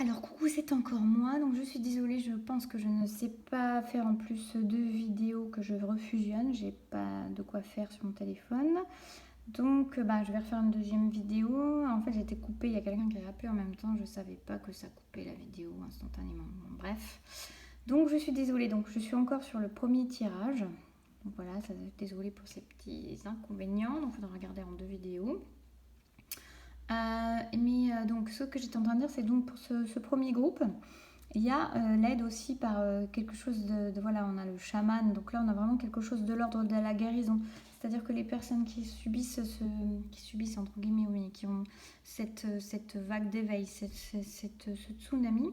Alors coucou, c'est encore moi, donc je suis désolée, je pense que je ne sais pas faire en plus de vidéos que je refusionne, j'ai pas de quoi faire sur mon téléphone. Donc je vais refaire une deuxième vidéo. En fait j'ai été coupée, il y a quelqu'un qui a appelé en même temps, je savais pas que ça coupait la vidéo instantanément. Bon, bref. Donc je suis désolée, donc je suis encore sur le premier tirage. Donc voilà, désolée pour ces petits inconvénients, donc il faudra regarder en deux vidéos. Donc ce que j'étais en train de dire, c'est donc pour ce premier groupe, il y a l'aide aussi par quelque chose voilà, on a le chaman, donc là on a vraiment quelque chose de l'ordre de la guérison. C'est-à-dire que les personnes qui subissent, qui subissent entre guillemets, oui, qui ont cette vague d'éveil, ce tsunami,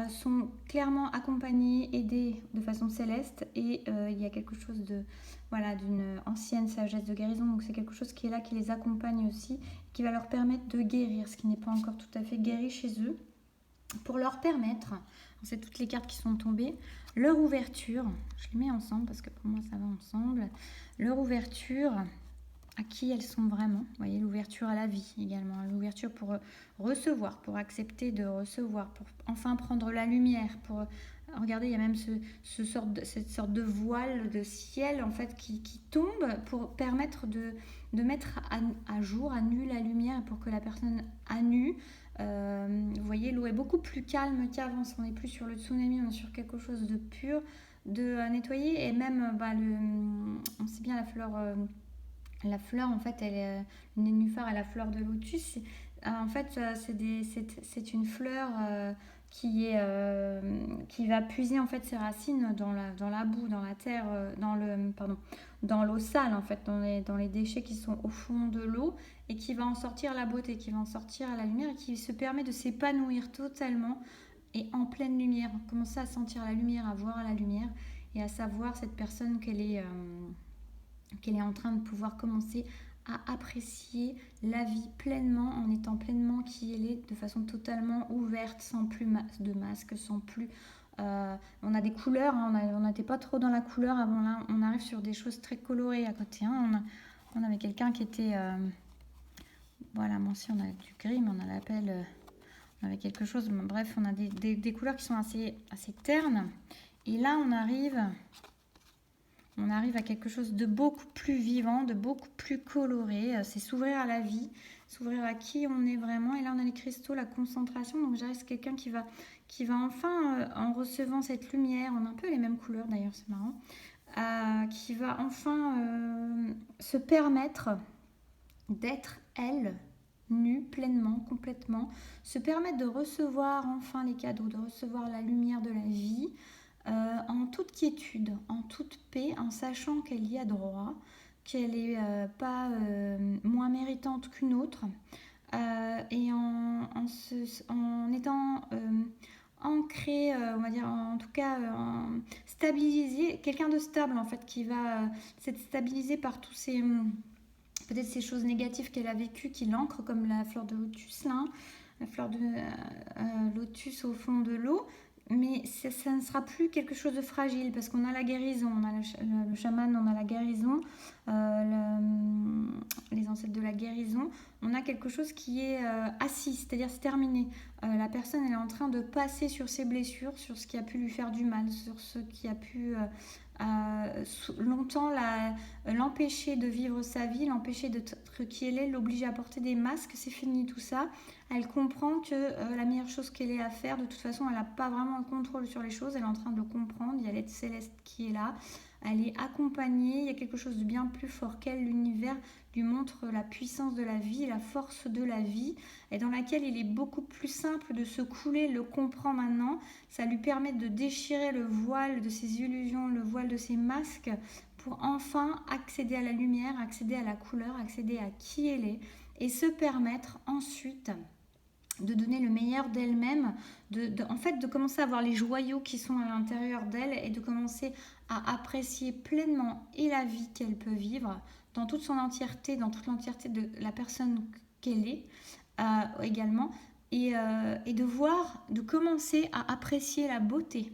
sont clairement accompagnées, aidées de façon céleste, et il y a quelque chose de, voilà, d'une ancienne sagesse de guérison, donc c'est quelque chose qui est là, qui les accompagne aussi, qui va leur permettre de guérir, ce qui n'est pas encore tout à fait guéri chez eux, pour leur permettre, c'est toutes les cartes qui sont tombées, leur ouverture, je les mets ensemble parce que pour moi ça va ensemble, leur ouverture à qui elles sont vraiment. Vous voyez, l'ouverture à la vie également, l'ouverture pour recevoir, pour accepter de recevoir, pour enfin prendre la lumière, pour regardez, il y a même cette sorte de voile de ciel en fait qui tombe pour permettre de mettre à jour, à nu la lumière, pour que la personne à nu, vous voyez, l'eau est beaucoup plus calme qu'avant, on n'est plus sur le tsunami, on est sur quelque chose de pur, de nettoyer, et même on sait bien la fleur, en fait, elle est le nénuphar et la fleur de lotus. En fait, c'est une fleur qui va puiser en fait ses racines dans la boue, dans la terre, dans l'eau sale en fait, dans les déchets qui sont au fond de l'eau, et qui va en sortir la beauté, qui va en sortir la lumière, et qui se permet de s'épanouir totalement et en pleine lumière. Commencer à sentir la lumière, à voir la lumière, et à savoir cette personne qu'elle est en train de pouvoir commencer à apprécier la vie pleinement, en étant pleinement qui elle est, de façon totalement ouverte, sans plus de masque, sans plus... on a des couleurs, hein, on n'était pas trop dans la couleur avant, là on arrive sur des choses très colorées à côté. Hein. On avait quelqu'un qui était... voilà, moi aussi on a du gris, mais on a l'appel... on avait quelque chose, bref, on a des couleurs qui sont assez ternes. Et là on arrive à quelque chose de beaucoup plus vivant, de beaucoup plus coloré. C'est s'ouvrir à la vie, s'ouvrir à qui on est vraiment. Et là, on a les cristaux, la concentration. Donc, j'arrive, c'est quelqu'un qui va enfin, en recevant cette lumière, on a un peu les mêmes couleurs d'ailleurs, c'est marrant, qui va enfin se permettre d'être elle, nue, pleinement, complètement, se permettre de recevoir enfin les cadeaux, de recevoir la lumière de la vie, en toute quiétude, en toute paix, en sachant qu'elle y a droit, qu'elle n'est pas moins méritante qu'une autre, et en étant ancrée, on va dire, en tout cas stabilisée, quelqu'un de stable en fait, qui va s'être stabilisé par tous ces... peut-être ces choses négatives qu'elle a vécues, qui l'ancrent, comme la fleur de lotus là, hein, la fleur de lotus au fond de l'eau, mais ça ne sera plus quelque chose de fragile, parce qu'on a la guérison, on a le chaman, on a la guérison, les ancêtres de la guérison, on a quelque chose qui est assis, c'est-à-dire c'est terminé. La personne, elle est en train de passer sur ses blessures, sur ce qui a pu lui faire du mal, sur ce qui a pu longtemps l'empêcher de vivre sa vie, l'empêcher d'être qui elle est, l'obliger à porter des masques. C'est fini tout ça. Elle comprend que la meilleure chose qu'elle ait à faire, de toute façon, elle n'a pas vraiment le contrôle sur les choses, elle est en train de le comprendre. Il y a l'aide céleste qui est là, elle est accompagnée, il y a quelque chose de bien plus fort qu'elle. L'univers lui montre la puissance de la vie, la force de la vie, et dans laquelle il est beaucoup plus simple de se couler. Elle le comprend maintenant, ça lui permet de déchirer le voile de ses illusions, le voile de ses masques, pour enfin accéder à la lumière, accéder à la couleur, accéder à qui elle est, et se permettre ensuite de donner le meilleur d'elle-même, en fait de commencer à voir les joyaux qui sont à l'intérieur d'elle, et de commencer à apprécier pleinement et la vie qu'elle peut vivre dans toute son entièreté, dans toute l'entièreté de la personne qu'elle est, également, et de voir, de commencer à apprécier la beauté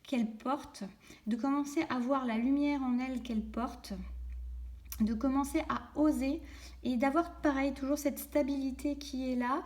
qu'elle porte, de commencer à voir la lumière en elle qu'elle porte, de commencer à oser, et d'avoir pareil toujours cette stabilité qui est là,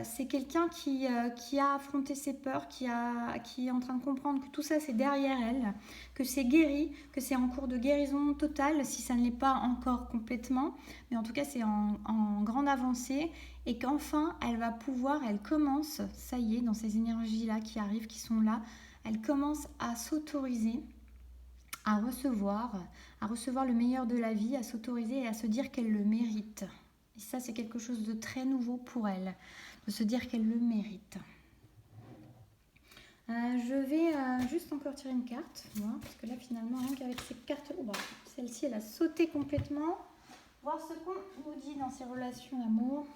C'est quelqu'un qui a affronté ses peurs, qui est en train de comprendre que tout ça c'est derrière elle, que c'est guéri, que c'est en cours de guérison totale, si ça ne l'est pas encore complètement, mais en tout cas c'est en grande avancée, et qu'enfin elle va pouvoir, elle commence, ça y est, dans ces énergies-là qui arrivent, qui sont là, elle commence à s'autoriser à recevoir le meilleur de la vie, à s'autoriser et à se dire qu'elle le mérite. Et ça, c'est quelque chose de très nouveau pour elle, de se dire qu'elle le mérite. Je vais juste encore tirer une carte, moi, parce que là, finalement, rien qu'avec ces cartes, celle-ci, elle a sauté complètement. Voir ce qu'on nous dit dans ces relations d'amour.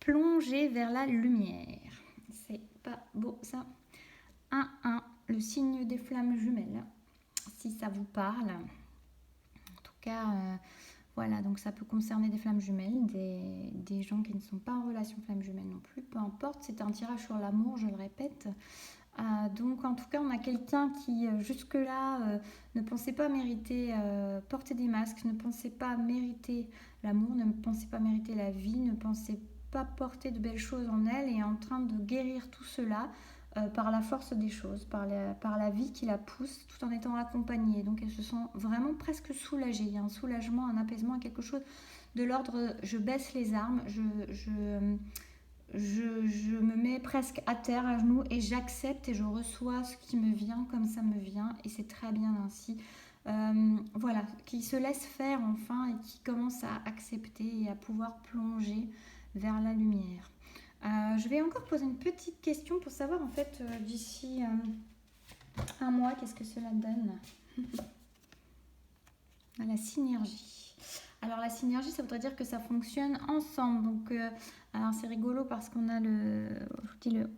Plonger vers la lumière. C'est pas beau, ça. 1-1, le signe des flammes jumelles, si ça vous parle. En tout cas, voilà, donc ça peut concerner des flammes jumelles, des gens qui ne sont pas en relation flammes jumelles non plus, peu importe, c'est un tirage sur l'amour, je le répète. Donc en tout cas, on a quelqu'un qui jusque-là ne pensait pas mériter porter des masques, ne pensait pas mériter l'amour, ne pensait pas mériter la vie, ne pensait pas porter de belles choses en elle, et est en train de guérir tout cela par la force des choses, par la vie qui la pousse, tout en étant accompagnée. Donc elle se sent vraiment presque soulagée. Il y a un soulagement, un apaisement, quelque chose de l'ordre je baisse les armes, je me mets presque à terre, à genoux, et j'accepte et je reçois ce qui me vient comme ça me vient, et c'est très bien ainsi. Voilà, qui se laisse faire enfin, et qui commence à accepter et à pouvoir plonger vers la lumière. Je vais encore poser une petite question pour savoir en fait d'ici un mois qu'est-ce que cela donne. La synergie. Alors la synergie, ça voudrait dire que ça fonctionne ensemble. Donc alors c'est rigolo parce qu'on a le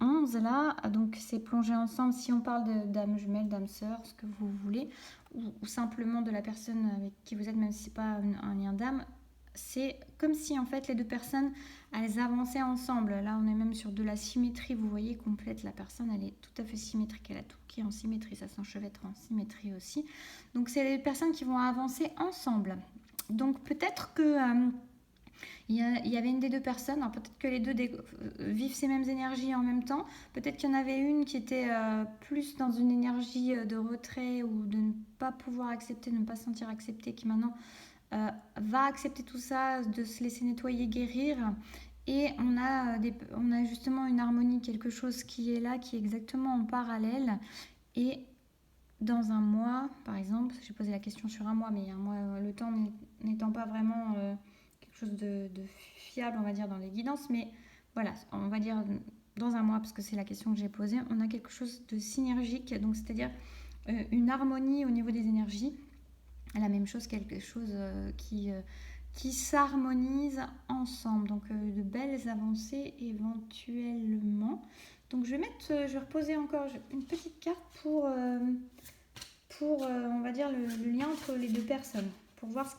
11 là, donc c'est plonger ensemble. Si on parle d'âme jumelle, d'âme sœur, ce que vous voulez, ou simplement de la personne avec qui vous êtes, même si c'est pas un lien d'âme, c'est comme si en fait les deux personnes elles avançaient ensemble. Là on est même sur de la symétrie, vous voyez, complète. La personne elle est tout à fait symétrique, elle a tout qui est en symétrie, ça s'enchevêtre en symétrie aussi. Donc c'est les personnes qui vont avancer ensemble. Donc peut-être que il y avait une des deux personnes, alors peut-être que les deux vivent ces mêmes énergies en même temps, peut-être qu'il y en avait une qui était plus dans une énergie de retrait ou de ne pas pouvoir accepter, de ne pas se sentir acceptée, qui maintenant va accepter tout ça, de se laisser nettoyer, guérir. Et on a justement une harmonie, quelque chose qui est là, qui est exactement en parallèle. Et dans un mois, par exemple, j'ai posé la question sur un mois, mais un mois, le temps n'étant pas vraiment quelque chose de fiable, on va dire, dans les guidances, mais voilà, on va dire dans un mois, parce que c'est la question que j'ai posée, on a quelque chose de synergique, donc c'est-à-dire une harmonie au niveau des énergies. La même chose, quelque chose qui s'harmonise ensemble. Donc de belles avancées éventuellement. Donc je vais reposer encore une petite carte pour on va dire, le lien entre les deux personnes. Pour voir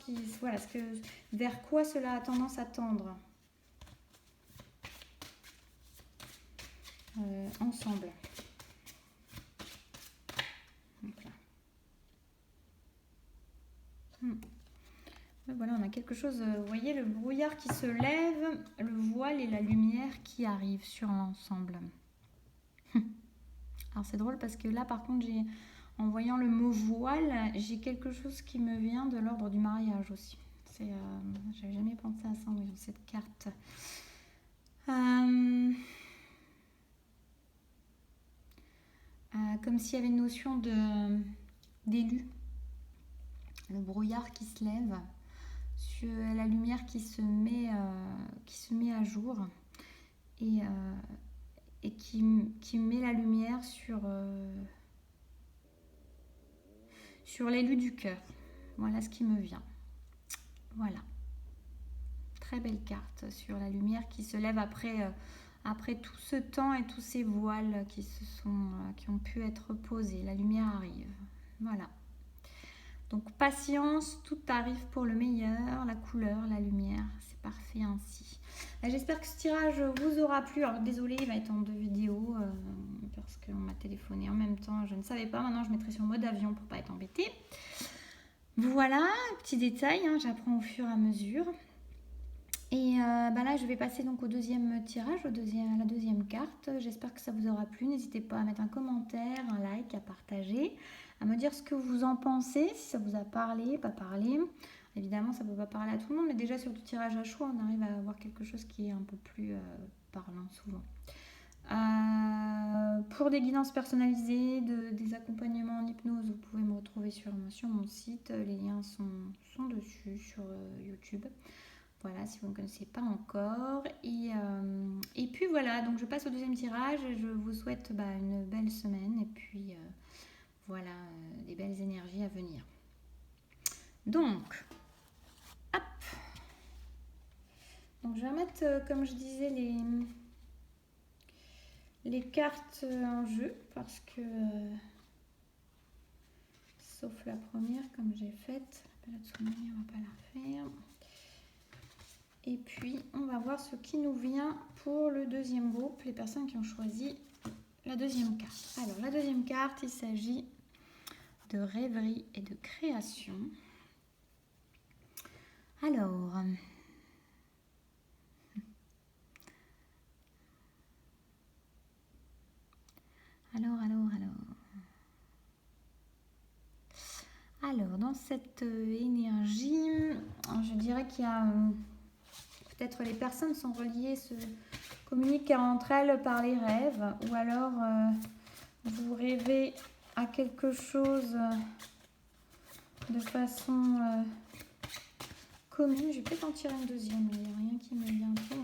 vers quoi cela a tendance à tendre. Ensemble. Donc là. Voilà, on a quelque chose, vous voyez, le brouillard qui se lève, le voile et la lumière qui arrivent sur l'ensemble. Alors c'est drôle parce que là, par contre, en voyant le mot voile, j'ai quelque chose qui me vient de l'ordre du mariage aussi. J'avais jamais pensé à ça en voyant cette carte. Comme s'il y avait une notion d'élu. Le brouillard qui se lève, sur la lumière qui se met à jour, et qui met la lumière sur l'élu du cœur. Voilà ce qui me vient. Voilà. Très belle carte sur la lumière qui se lève après tout ce temps et tous ces voiles qui ont pu être posés. La lumière arrive. Voilà. Donc patience, tout arrive pour le meilleur, la couleur, la lumière, c'est parfait ainsi. J'espère que ce tirage vous aura plu. Alors désolé, il va être en 2 vidéos parce qu'on m'a téléphoné en même temps, je ne savais pas. Maintenant je mettrai sur mode avion pour ne pas être embêtée. Voilà, petit détail, j'apprends au fur et à mesure. Et là, je vais passer donc au deuxième tirage, à la deuxième carte. J'espère que ça vous aura plu. N'hésitez pas à mettre un commentaire, un like, à partager, à me dire ce que vous en pensez, si ça vous a parlé, pas parlé. Évidemment, ça ne peut pas parler à tout le monde, mais déjà sur du tirage à chaud, on arrive à avoir quelque chose qui est un peu plus parlant souvent. Pour des guidances personnalisées, des accompagnements en hypnose, vous pouvez me retrouver sur mon site. Les liens sont dessus sur YouTube. Voilà, si vous ne connaissez pas encore. Et puis voilà, donc je passe au deuxième tirage. Je vous souhaite une belle semaine et puis voilà, des belles énergies à venir. Donc, hop. Donc je vais mettre, comme je disais, les cartes en jeu parce que, sauf la première comme j'ai faite, la souvenir, on va pas la faire. Et puis on va voir ce qui nous vient pour le deuxième groupe, les personnes qui ont choisi la deuxième carte. Alors la deuxième carte, il s'agit de rêverie et de création. Alors, Alors, dans cette énergie, je dirais qu'il y a peut-être les personnes sont reliées, se communiquent entre elles par les rêves, ou alors vous rêvez à quelque chose de façon commune. Je vais peut-être en tirer une deuxième, il n'y a rien qui me vient trop.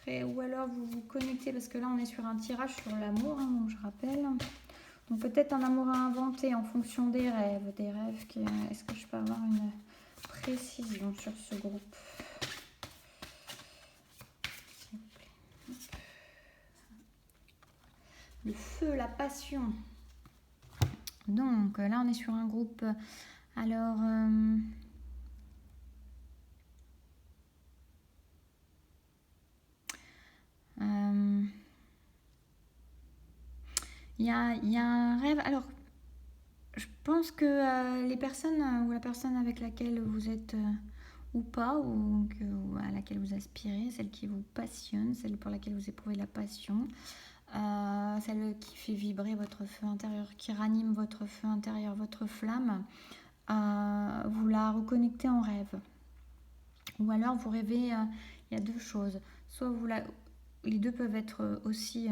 Ou alors vous vous connectez, parce que là on est sur un tirage sur l'amour, donc je rappelle. Donc peut-être un amour à inventer en fonction des rêves. Est-ce que je peux avoir une précision sur ce groupe? S'il vous plaît. Le feu, la passion. Donc là on est sur un groupe. Alors... Il y a un rêve. Alors, je pense que les personnes ou la personne avec laquelle vous êtes ou pas, ou à laquelle vous aspirez, celle qui vous passionne, celle pour laquelle vous éprouvez la passion, celle qui fait vibrer votre feu intérieur, qui ranime votre feu intérieur, votre flamme, vous la reconnectez en rêve. Ou alors vous rêvez, il y a deux choses. Soit les deux peuvent être aussi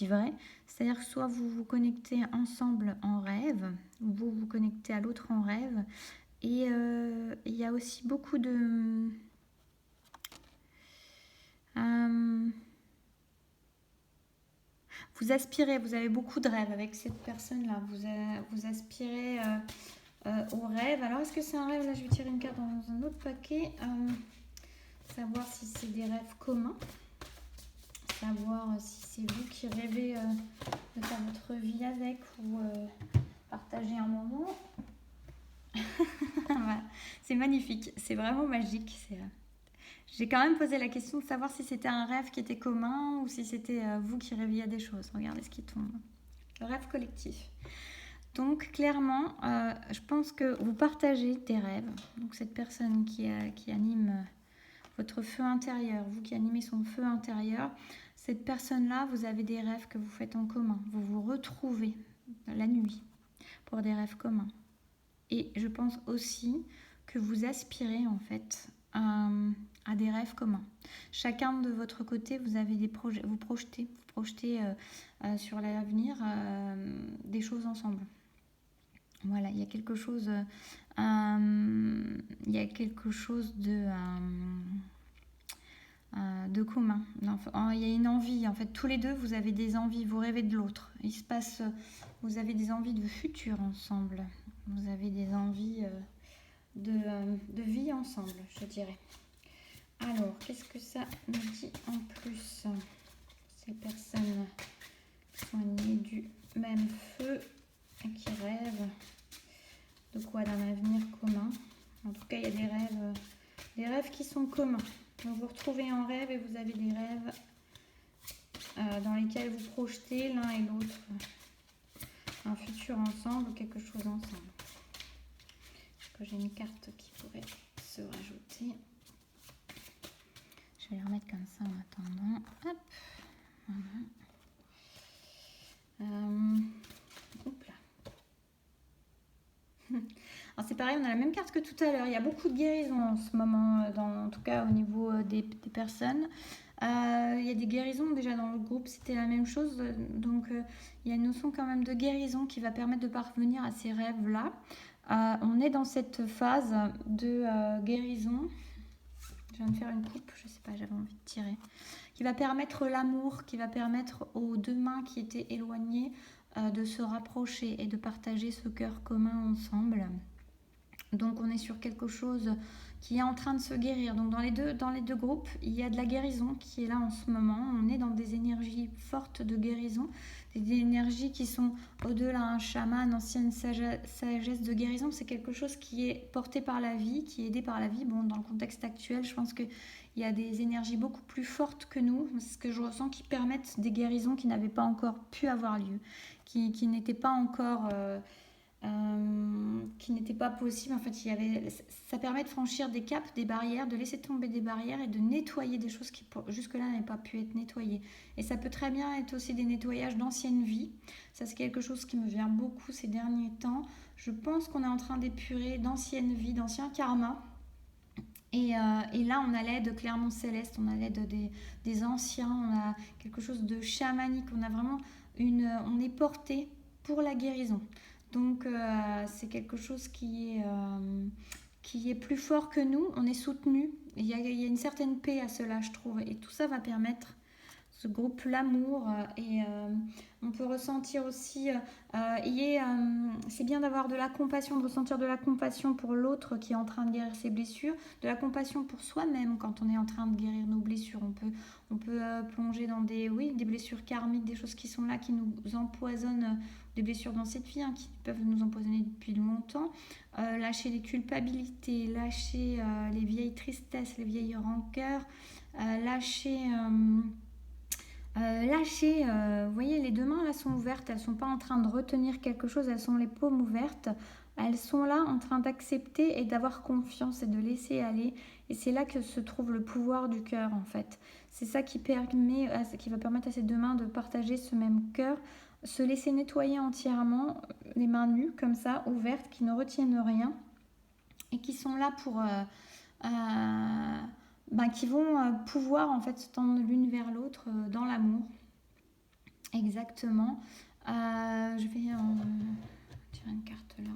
vrai, c'est-à-dire que soit vous vous connectez ensemble en rêve, ou vous vous connectez à l'autre en rêve, et il y a aussi beaucoup de... vous aspirez, vous avez beaucoup de rêves avec cette personne-là, vous aspirez au rêve. Alors est-ce que c'est un rêve? Là je vais tirer une carte dans un autre paquet, savoir si c'est des rêves communs. Savoir si c'est vous qui rêvez de faire votre vie avec ou partager un moment. Voilà. C'est magnifique, c'est vraiment magique. J'ai quand même posé la question de savoir si c'était un rêve qui était commun ou si c'était vous qui rêviez à des choses. Regardez ce qui tombe. Le rêve collectif. Donc clairement, je pense que vous partagez des rêves. Donc cette personne qui anime votre feu intérieur, vous qui animez son feu intérieur, cette personne-là, vous avez des rêves que vous faites en commun. Vous vous retrouvez la nuit pour des rêves communs. Et je pense aussi que vous aspirez en fait à des rêves communs. Chacun de votre côté, vous avez des projets, vous projetez sur l'avenir des choses ensemble. Voilà, il y a quelque chose de commun. Il y a une envie, en fait, tous les deux, vous avez des envies, vous rêvez de l'autre. Vous avez des envies de futur ensemble. Vous avez des envies de vie ensemble, je dirais. Alors, qu'est-ce que ça nous dit en plus? Ces personnes qui sont animées du même feu et qui rêvent de quoi? D'un avenir commun. En tout cas, il y a des rêves qui sont communs. Donc vous retrouvez en rêve et vous avez des rêves dans lesquels vous projetez l'un et l'autre un futur ensemble ou quelque chose ensemble. Est-ce que j'ai une carte qui pourrait se rajouter? Je vais les remettre comme ça en attendant. Hop. Voilà. Hop là. Alors c'est pareil, on a la même carte que tout à l'heure. Il y a beaucoup de guérisons en ce moment, en tout cas au niveau des personnes. Il y a des guérisons déjà dans le groupe, c'était la même chose. Donc il y a une notion quand même de guérison qui va permettre de parvenir à ces rêves-là. On est dans cette phase de guérison. Je viens de faire une coupe, je sais pas, j'avais envie de tirer. Qui va permettre l'amour, qui va permettre aux deux mains qui étaient éloignées de se rapprocher et de partager ce cœur commun ensemble. Donc on est sur quelque chose qui est en train de se guérir. Donc dans les deux groupes, il y a de la guérison qui est là en ce moment. On est dans des énergies fortes de guérison, des énergies qui sont au-delà un chaman, ancienne sagesse de guérison. C'est quelque chose qui est porté par la vie, qui est aidé par la vie. Bon, dans le contexte actuel, je pense qu'il y a des énergies beaucoup plus fortes que nous. C'est ce que je ressens qui permettent des guérisons qui n'avaient pas encore pu avoir lieu, qui n'étaient pas encore... qui n'était pas possible. En fait, ça permet de franchir des caps, des barrières, de laisser tomber des barrières et de nettoyer des choses qui jusque-là n'avaient pas pu être nettoyées. Et ça peut très bien être aussi des nettoyages d'anciennes vies. Ça, c'est quelque chose qui me vient beaucoup ces derniers temps. Je pense qu'on est en train d'épurer d'anciennes vies, d'anciens karmas. Et là, on a l'aide clairement céleste, on a l'aide des anciens, on a quelque chose de chamanique, on a vraiment on est porté pour la guérison. Donc c'est quelque chose qui est plus fort que nous, on est soutenu. Il y a une certaine paix à cela, je trouve. Et tout ça va permettre ce groupe l'amour. Et on peut ressentir aussi, c'est bien d'avoir de la compassion, de ressentir de la compassion pour l'autre qui est en train de guérir ses blessures, de la compassion pour soi-même quand on est en train de guérir nos blessures. On peut plonger dans des blessures karmiques, des choses qui sont là, qui nous empoisonnent, des blessures dans cette vie, qui peuvent nous empoisonner depuis longtemps. Lâcher les culpabilités, lâcher les vieilles tristesses, les vieilles rancœurs, lâcher... vous voyez, les deux mains là sont ouvertes, elles ne sont pas en train de retenir quelque chose, elles sont les paumes ouvertes, elles sont là en train d'accepter et d'avoir confiance et de laisser aller. Et c'est là que se trouve le pouvoir du cœur en fait. C'est ça qui va permettre à ces deux mains de partager ce même cœur, se laisser nettoyer entièrement, les mains nues comme ça, ouvertes, qui ne retiennent rien et qui sont là pour... qui vont pouvoir en fait se tendre l'une vers l'autre dans l'amour. Exactement. Je vais tirer une carte là.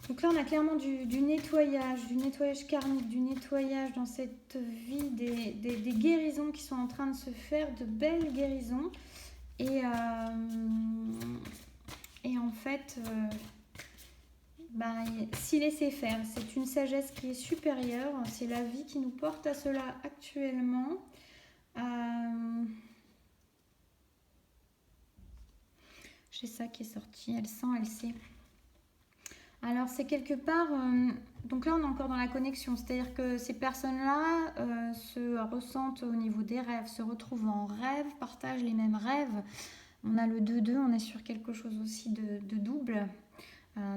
Donc là, on a clairement du nettoyage karmique, du nettoyage dans cette vie, des guérisons qui sont en train de se faire, de belles guérisons. Et en fait... s'y laisser faire, c'est une sagesse qui est supérieure, c'est la vie qui nous porte à cela actuellement. J'ai ça qui est sorti, elle sent, elle sait. Alors c'est quelque part, donc là on est encore dans la connexion, c'est-à-dire que ces personnes-là se ressentent au niveau des rêves, se retrouvent en rêve, partagent les mêmes rêves. On a le 2-2, on est sur quelque chose aussi de double.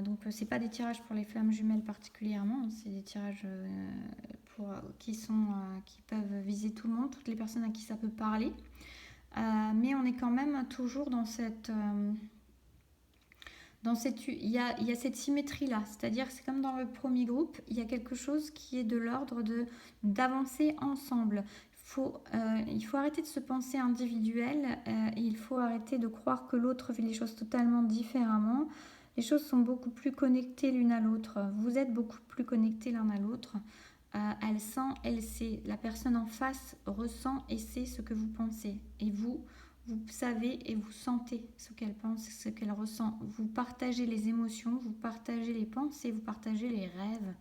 Donc c'est pas des tirages pour les flammes jumelles particulièrement, c'est des tirages qui peuvent viser tout le monde, toutes les personnes à qui ça peut parler. Mais on est quand même toujours dans cette il y a cette symétrie là, c'est-à-dire que c'est comme dans le premier groupe, il y a quelque chose qui est de l'ordre d'avancer ensemble. Il faut arrêter de se penser individuel, et il faut arrêter de croire que l'autre fait les choses totalement différemment. Les choses sont beaucoup plus connectées l'une à l'autre. Vous êtes beaucoup plus connectés l'un à l'autre. Elle sent, elle sait. La personne en face ressent et sait ce que vous pensez. Et vous savez et vous sentez ce qu'elle pense, ce qu'elle ressent. Vous partagez les émotions, vous partagez les pensées, vous partagez les rêves,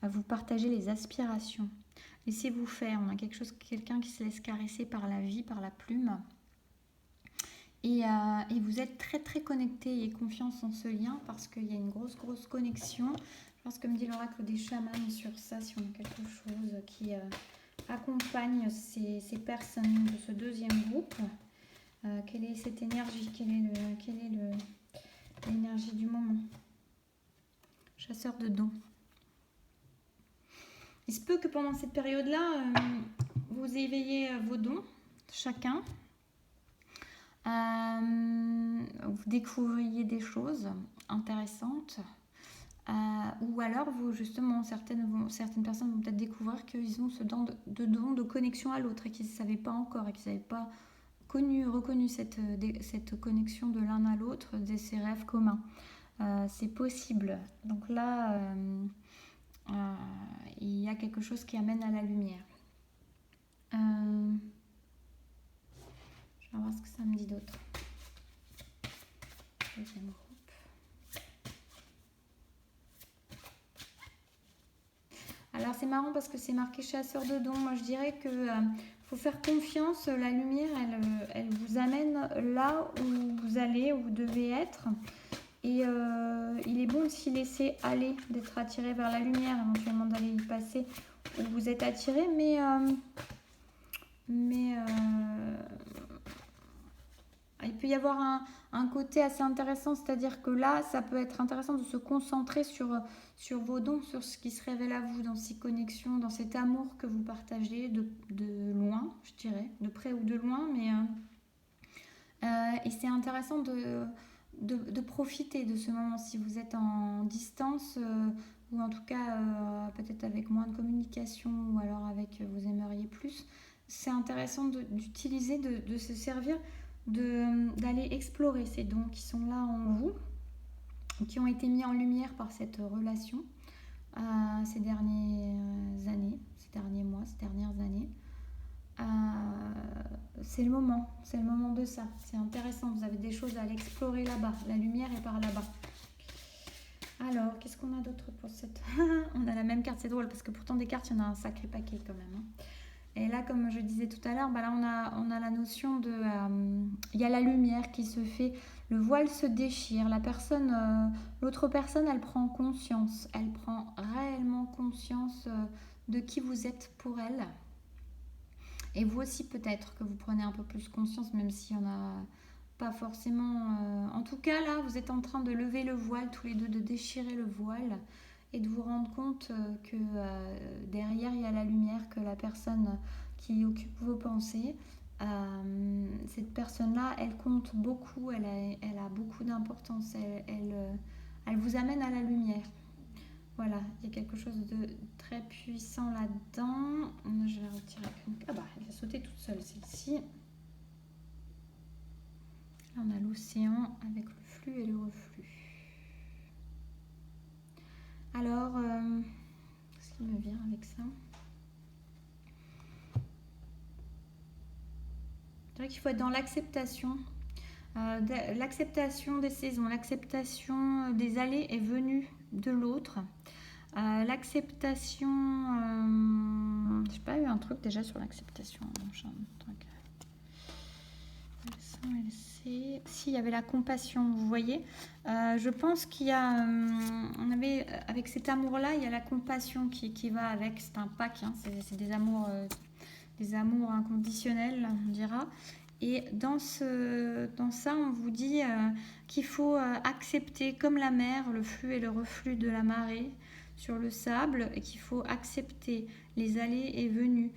vous partagez les aspirations. Laissez-vous faire. On a quelqu'un qui se laisse caresser par la vie, par la plume. Et vous êtes très très connecté et confiance en ce lien parce qu'il y a une grosse connexion. Je pense que me dit l'oracle des chamans sur ça, si on a quelque chose qui accompagne ces personnes de ce deuxième groupe. Quelle est cette énergie? Quelle est l'énergie du moment? Chasseur de dons. Il se peut que pendant cette période-là, vous éveillez vos dons, chacun. Vous découvriez des choses intéressantes. Ou alors, justement, certaines personnes vont peut-être découvrir qu'ils ont ce don de connexion à l'autre et qu'ils ne savaient pas encore et qu'ils n'avaient pas reconnu cette connexion de l'un à l'autre, ces rêves communs. C'est possible. Donc là, il y a quelque chose qui amène à la lumière. Je vais voir ce que ça me dit d'autre. Deuxième groupe. Alors c'est marrant parce que c'est marqué chasseur de dons. Moi je dirais que faut faire confiance. La lumière, elle vous amène là où vous allez, où vous devez être. Et il est bon de s'y laisser aller, d'être attiré vers la lumière, éventuellement d'aller y passer où vous êtes attiré, mais il peut y avoir un côté assez intéressant, c'est-à-dire que là, ça peut être intéressant de se concentrer sur vos dons, sur ce qui se révèle à vous, dans ces connexions, dans cet amour que vous partagez de loin, je dirais, de près ou de loin, mais et c'est intéressant de profiter de ce moment si vous êtes en distance ou en tout cas peut-être avec moins de communication ou alors avec vous aimeriez plus. C'est intéressant d'utiliser, de se servir, d'aller explorer ces dons qui sont là en vous, qui ont été mis en lumière par cette relation ces dernières années, ces derniers mois, ces dernières années. C'est le moment de ça. C'est intéressant, vous avez des choses à aller explorer là-bas. La lumière est par là-bas. Alors, qu'est-ce qu'on a d'autre pour cette... On a la même carte, c'est drôle, parce que pourtant des cartes, il y en a un sacré paquet quand même. Et là, comme je disais tout à l'heure, là on a la notion de... Il y a la lumière qui se fait, le voile se déchire, l'autre personne, elle prend conscience. Elle prend réellement conscience de qui vous êtes pour elle. Et vous aussi peut-être que vous prenez un peu plus conscience, même s'il n'y en a pas forcément... En tout cas, là, vous êtes en train de lever le voile, tous les deux, de déchirer le voile et de vous rendre compte que derrière, il y a la lumière, que la personne qui occupe vos pensées, cette personne-là, elle compte beaucoup, elle a beaucoup d'importance, elle vous amène à la lumière. Voilà, il y a quelque chose de très puissant là-dedans. Je vais retirer une... Ah bah, elle va sauter toute seule, celle-ci. Là, on a l'océan avec le flux et le reflux. Alors, qu'est-ce qui me vient avec ça? Je dirais qu'il faut être dans l'acceptation. L'acceptation des saisons, l'acceptation des allées et venues de l'autre. L'acceptation... j'ai pas eu un truc déjà sur l'acceptation. J'ai un truc. Si, il y avait la compassion, vous voyez. Je pense qu'il y a... on avait, avec cet amour-là, il y a la compassion qui va avec. C'est un pack, hein, c'est des amours inconditionnels, on dira. Et dans ça, on vous dit qu'il faut accepter, comme la mer, le flux et le reflux de la marée sur le sable, et qu'il faut accepter les allées et venues,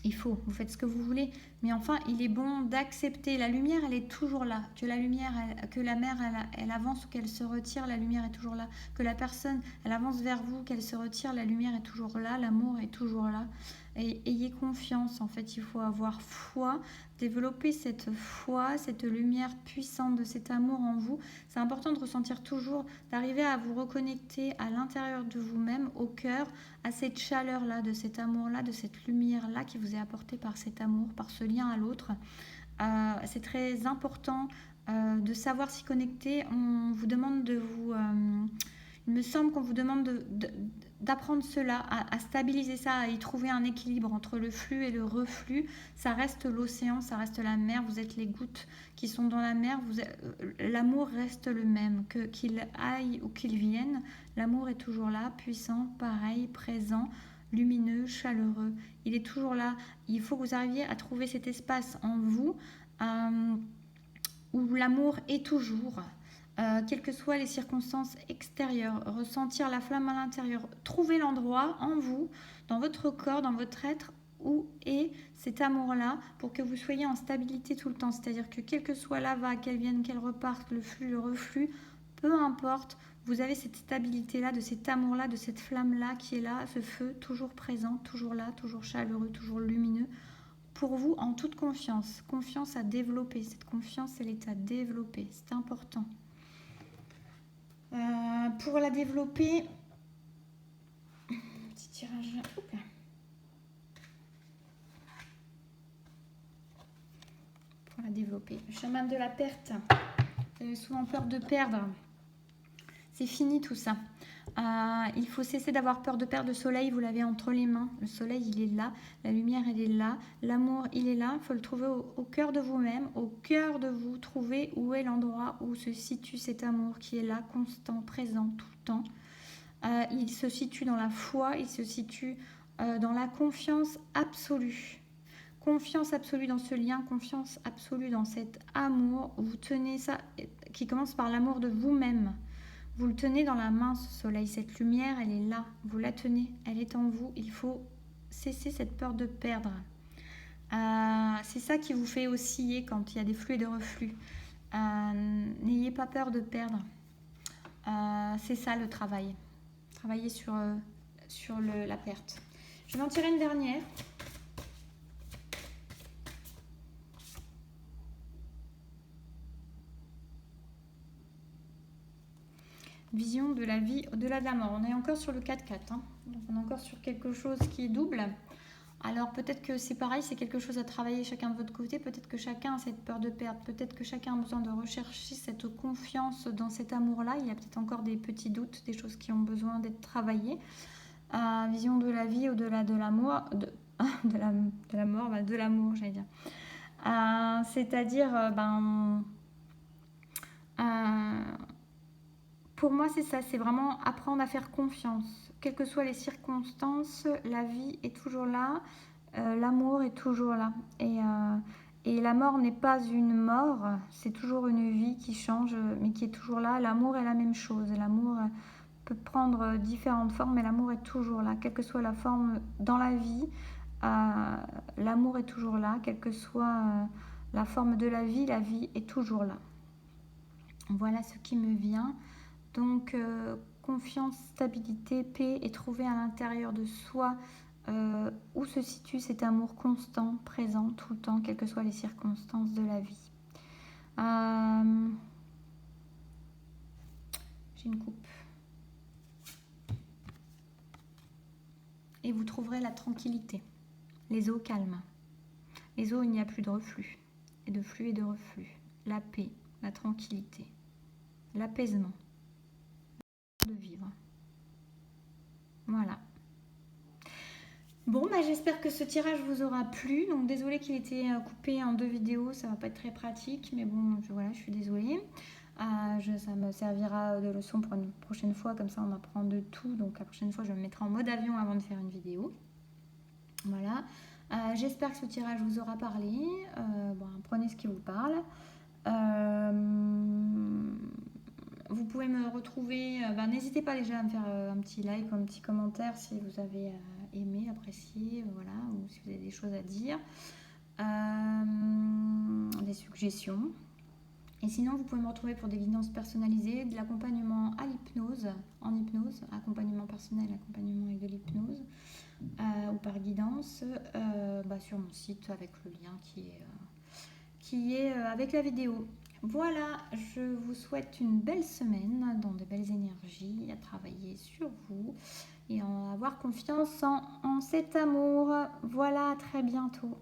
vous faites ce que vous voulez, mais enfin, il est bon d'accepter. La lumière, elle est toujours là. Que la lumière, que la mer, elle avance ou qu'elle se retire, la lumière est toujours là. Que la personne, elle avance vers vous, qu'elle se retire, la lumière est toujours là, l'amour est toujours là. Et ayez confiance, en fait, il faut avoir foi, développer cette foi, cette lumière puissante de cet amour en vous. C'est important de ressentir toujours, d'arriver à vous reconnecter à l'intérieur de vous-même, au cœur, à cette chaleur-là, de cet amour-là, de cette lumière-là qui vous est apportée par cet amour, par ce lien à l'autre. C'est très important de savoir s'y connecter. On vous demande de vous... il me semble qu'on vous demande d'apprendre cela, à stabiliser ça, à y trouver un équilibre entre le flux et le reflux. Ça reste l'océan, ça reste la mer, vous êtes les gouttes qui sont dans la mer, l'amour reste le même, qu'il aille ou qu'il vienne, l'amour est toujours là, puissant, pareil, présent, lumineux, chaleureux. Il est toujours là. Il faut que vous arriviez à trouver cet espace en vous où l'amour est toujours. quelles que soient les circonstances extérieures, ressentir la flamme à l'intérieur, trouver l'endroit en vous, dans votre corps, dans votre être, où est cet amour-là, pour que vous soyez en stabilité tout le temps. C'est-à-dire que quelle que soit la vague, qu'elle vienne, qu'elle reparte, le flux, le reflux, peu importe, vous avez cette stabilité-là, de cet amour-là, de cette flamme-là qui est là, ce feu toujours présent, toujours là, toujours chaleureux, toujours lumineux, pour vous en toute confiance. Confiance à développer. Cette confiance, elle est à développer. C'est important. Pour la développer, petit tirage. Oups. Pour la développer. Le chaman de la perte. Vous avez souvent peur de perdre. C'est fini tout ça. Il faut cesser d'avoir peur de perdre le soleil, vous l'avez entre les mains. Le soleil, il est là. La lumière, elle est là. L'amour, il est là. Il faut le trouver au cœur de vous-même, au cœur de vous. Trouver où est l'endroit où se situe cet amour qui est là, constant, présent, tout le temps. Il se situe dans la foi, il se situe dans la confiance absolue. Confiance absolue dans ce lien, confiance absolue dans cet amour. Vous tenez ça, qui commence par l'amour de vous-même. Vous le tenez dans la main, ce soleil, cette lumière, elle est là. Vous la tenez, elle est en vous. Il faut cesser cette peur de perdre. C'est ça qui vous fait osciller quand il y a des flux et des reflux. N'ayez pas peur de perdre. C'est ça le travail. Travailler sur la perte. Je vais en tirer une dernière. Vision de la vie au-delà de la mort. On est encore sur le 4-4. Donc on est encore sur quelque chose qui est double. Alors peut-être que c'est pareil, c'est quelque chose à travailler chacun de votre côté. Peut-être que chacun a cette peur de perdre. Peut-être que chacun a besoin de rechercher cette confiance dans cet amour-là. Il y a peut-être encore des petits doutes, des choses qui ont besoin d'être travaillées. Vision de la vie au-delà de l'amour. De la mort, de l'amour, j'allais dire. C'est-à-dire, pour moi, c'est ça, c'est vraiment apprendre à faire confiance. Quelles que soient les circonstances, la vie est toujours là, l'amour est toujours là. Et la mort n'est pas une mort, c'est toujours une vie qui change, mais qui est toujours là. L'amour est la même chose. L'amour peut prendre différentes formes, mais l'amour est toujours là. Quelle que soit la forme dans la vie, l'amour est toujours là. Quelle que soit la forme de la vie est toujours là. Voilà ce qui me vient. Donc, confiance, stabilité, paix et trouver à l'intérieur de soi où se situe cet amour constant, présent, tout le temps, quelles que soient les circonstances de la vie. J'ai une coupe. Et vous trouverez la tranquillité, les eaux calmes. Les eaux où il n'y a plus de reflux, et de flux et de reflux. La paix, la tranquillité, l'apaisement. De vivre. Voilà. Bon, j'espère que ce tirage vous aura plu. Donc désolée qu'il était coupé en 2 vidéos, ça va pas être très pratique, mais bon, je suis désolée. Ça me servira de leçon pour une prochaine fois, comme ça on apprend de tout. Donc la prochaine fois, je me mettrai en mode avion avant de faire une vidéo. Voilà. J'espère que ce tirage vous aura parlé. Prenez ce qui vous parle. Vous pouvez me retrouver, n'hésitez pas déjà à me faire un petit like ou un petit commentaire si vous avez aimé, apprécié, voilà, ou si vous avez des choses à dire, des suggestions. Et sinon, vous pouvez me retrouver pour des guidances personnalisées, de l'accompagnement à l'hypnose, en hypnose, accompagnement personnel, accompagnement avec de l'hypnose, ou par guidance, sur mon site avec le lien qui est avec la vidéo. Voilà, je vous souhaite une belle semaine dans de belles énergies, à travailler sur vous et à avoir confiance en cet amour. Voilà, à très bientôt.